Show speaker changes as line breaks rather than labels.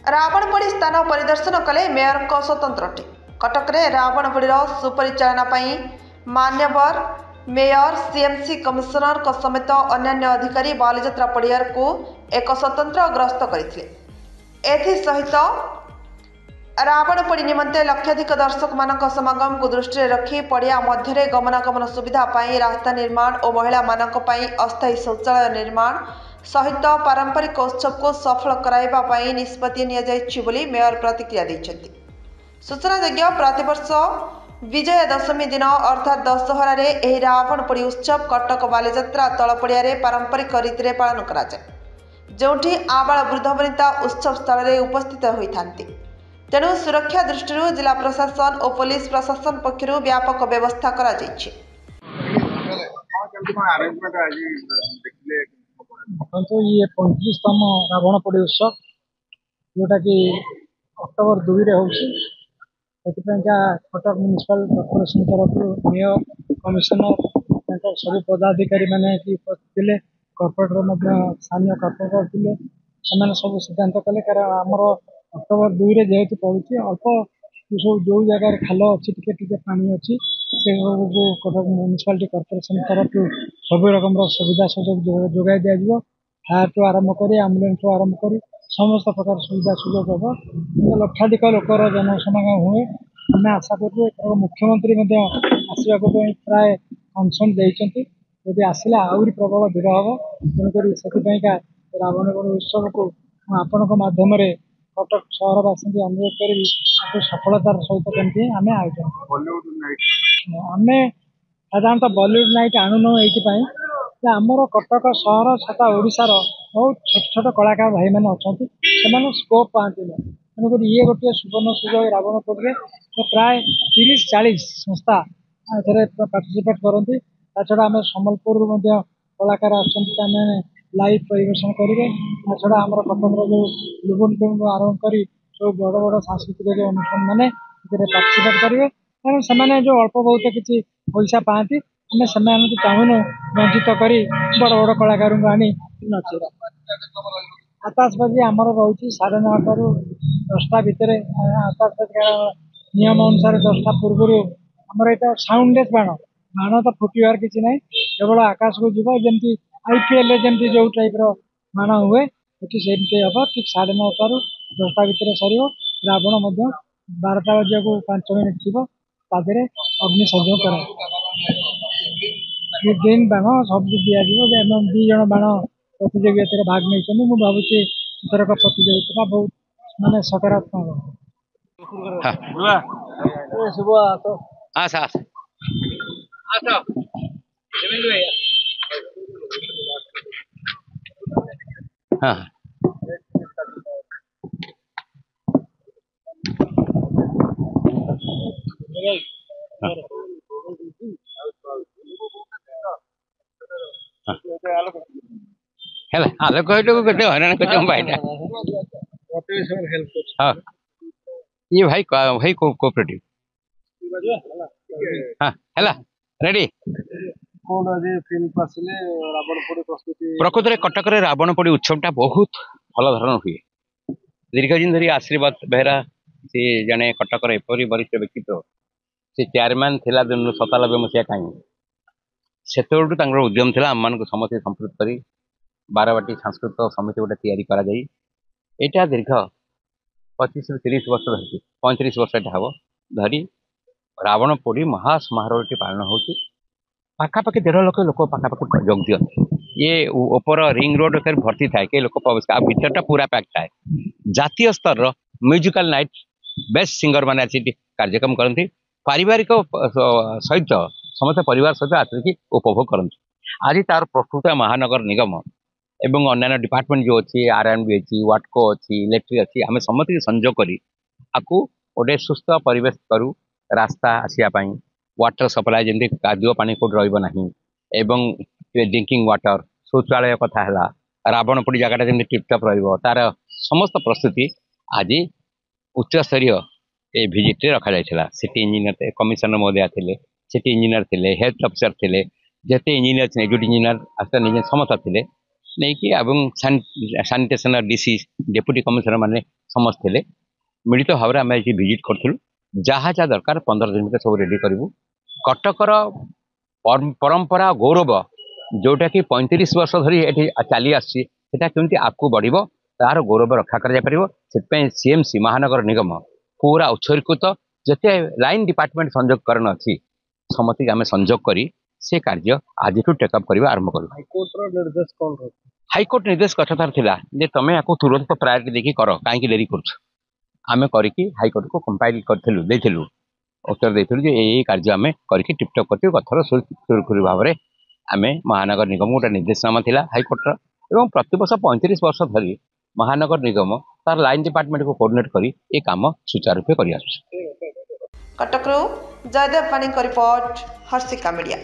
रावणपोड़ी स्थान परिदर्शन कले मेयर स्वतंत्र टीम। कटक रे रावणपोड़ी सुपरिचालना पई मान्यवर मेयर सीएमसी कमिशनर समेत अन्य अधिकारी बालीजात्रा पड़ियार को एक स्वतंत्र ग्रस्त करथिले। एथिसहित रावणपोड़ी निमंते लक्षाधिक दर्शक मानक समागम को दृष्टि रखी पड़िया मध्य गमनागमन सुविधा पाई रास्ता निर्माण और महिला मानक पाई अस्थायी शौचालय निर्माण सहित पारंपरिक उत्सव को सफल कराइबा पाई निष्पत्ति निया जाइछि बोली मेयर प्रतिक्रिया दैछन्ति। सूचनायोग्य प्रतिवर्ष विजय दशमी दिन अर्थात दशहरा रे एही रावणपोड़ी उत्सव कटक बालीजात्रा तलपड़िया रे पारंपरिक रीति पालन करा जाय, जोठी आबाल वृद्ध वनिता उत्सव स्थल रे उपस्थित होइथांती। तेणु सुरक्षा दृष्टि जिला प्रशासन और पुलिस प्रशासन पक्षर व्यापक व्यवस्था करा जाइछि।
तो ये 35तम रावणपोड़ी उत्सव जोटा कि अक्टोबर 2 रे होउछि। कटक म्युनिसिपल कॉर्पोरेशन तरफ मेयर कमिशनर सभी पदाधिकारी मैंने उपस्थित कॉर्पोरेटर स्थानीय कॉर्पोरेटर थे सब सिद्धांत कले कारण आमर अक्टोबर 2 रे जेहेतु पड़ुछि अल्प सब जो जगह खाल अच्छी टे पानी अच्छी से कटक म्युनिसिपालिटी कॉर्पोरेशन तरफ सब रकम सुविधा सुजोग जोगाई दिज्व। फायर टू आरंभ कर आम्बुलेंस टू आरंभ कर समस्त प्रकार सुविधा सुजोग हम लक्षाधिक लोकर जनसमागम हुए। आम आशा करूँ मुख्यमंत्री आसवा प्राय कनसन देती जदि आसला आहरी प्रबल भिड़ हम तेणुक से रावणपोड़ी उत्सव को आपण माध्यम कटक सहरवासी अनुरोध करी सफलतार सहित कमी आम आयोजन आम साधारणतः बॉलीवुड नाइट आणुन ये आमर कटक सहर छटा ओडिशार बहुत छोट छोट कलाकार भाई मैंने अच्छा से स्कोप पाती ना तेणुक ये गोटे सुवर्ण सुजोग रावणपोड़ी प्राय 30-40 संस्था पार्टिसिपेट करती। छड़ा आम सम्बलपुर कलाकार आसमें लाइव परिवेशन करेंगे। छड़ा आम कटक जो लुबन फिल्म आरंभ कर सब बड़ बड़ सांस्कृतिक अनुष्ठान मैंने पार्टिसिपेट करेंगे। तेणु से जो अल्प बहुत किसी पैसा पाती आम से चाहूनु वंचित कर बड़ बड़ कलाकार को आनी नचेगा। आकाशबाजी आमर रोचे 9:30 ରୁ 10ଟା भितर आकाशबाजी नियम अनुसार 10टा पूर्व आमर यहाँ साउंडलेस बाण बाण तो फुटबार किसी ना केवल आकाश को जीव जमी आईपीएल जमी जो टाइप बाण हुए ये सेमती हम ठीक 9:30 ରୁ 10ଟା भितर सर रावण 12ଟା बजे 5 मिनिट थी तादे अग्नि संयोग कर ग्रीन बाण सब दिज्व। 2 जन बाण प्रतियोगिता भाग नहीं मुझे भावुँ इथरक प्रतियोगिता बहुत माने सकारात्मक
आलोक हईराण कर ये भाई भाई कोऑपरेटिव हाँ है रेडी प्रकृत में कटक रावणपोड़ी उत्सवटा बहुत भल धरण हुए। दीर्घ दिन धरी आशीर्वाद बेहरा सी जड़े कटकर एपरी वरिष्ठ व्यक्तित्व से चेयरमैन थिला दिन 97 मसीहा कहीं से उद्यम था आम समस्त संपृक्त कर बारवाटी सांस्कृतिक समिति गोटे या दीर्घ 25 ରୁ 30 वर्ष धरी 35 वर्ष हम धरी रावणपोड़ी महासमारोह पालन हो पाखापाखि 1.5 लाख लोक पाखापाखि जोग दिखती। ये ऊपर रिंग रोड फिर भर्ती थाए कई लोक प्रवेश भितरटा पूरा पैक थाए। जातीय स्तर म्यूजिकल नाइट बेस्ट सिंगर मैंने आसी कार्यक्रम करती पारिवारिक सहित समस्त परिवार सहित आसिक उपभोग करती। आज तार प्रस्तुत महानगर निगम एवं अन्य डिपार्टमेंट जो अच्छी आरएनबी अच्छी वाटको अच्छी इलेक्ट्रिक अच्छी आम समस्त संजोग करी आपको गोटे सुस्थ परिवेश करूँ। रास्ता आसापी वाटर सप्लाय जमी कादुआ पानी कौट रहा एवं ड्रिंकिंग वाटर शौचालय कथा है रावणपोड़ी जगटा जमी टिपटप तार समस्त प्रस्तुति आज उच्चस्तरीय ये भिजिट रखा जाता। सिटी इंजीनियर कमिशनर महोदय थे सिटी इंजीनियर थे हेल्थ अफिसर थे जिते engineer educate engineer assistant engineer समस्त थे नहीं कि सानिटेशन डीसी डेप्यूटी कमिशनर माने समस्त थे मिलित भाव में आम भिजिट करूँ जहाँ जहाँ दरकार 15 दिन भितर सब रेडी करूँ कटकर परंपरा गौरव जोटा कि 35 वर्ष धरी ये चली आमती आगू बढ़ तार गौरव रक्षा कर सीएमसी महानगर निगम पूरा उत्सर्गीकृत जिते लाइन डिपार्टमेंट संजोग करण अच्छी समस्त आम संजोग कर से कार्य आज टेकअप करवा आरंभ करूँ। हाइकोर्ट निर्देश कथार थिला जे तमे याको तुरंत प्रायोरिटी देखी कर कहीं डेरी कर आम करके हाइकोर्ट को कंपाइल करूँ उत्तर देलु जे यही कार्य आम करके टिपटप कर कथर सुरखुरी भाव में आम महानगर निगम गोटे निर्देशनामा था हाइकोर्टर और प्रतिवर्ष 35 वर्ष धरी महानगर निगम तार लाइन डिपार्टमेंट को कोऑर्डिनेट करी ये काम सुचारू रूपे कर
कटकरू जयदेव पानी रिपोर्ट हर्षिका मीडिया।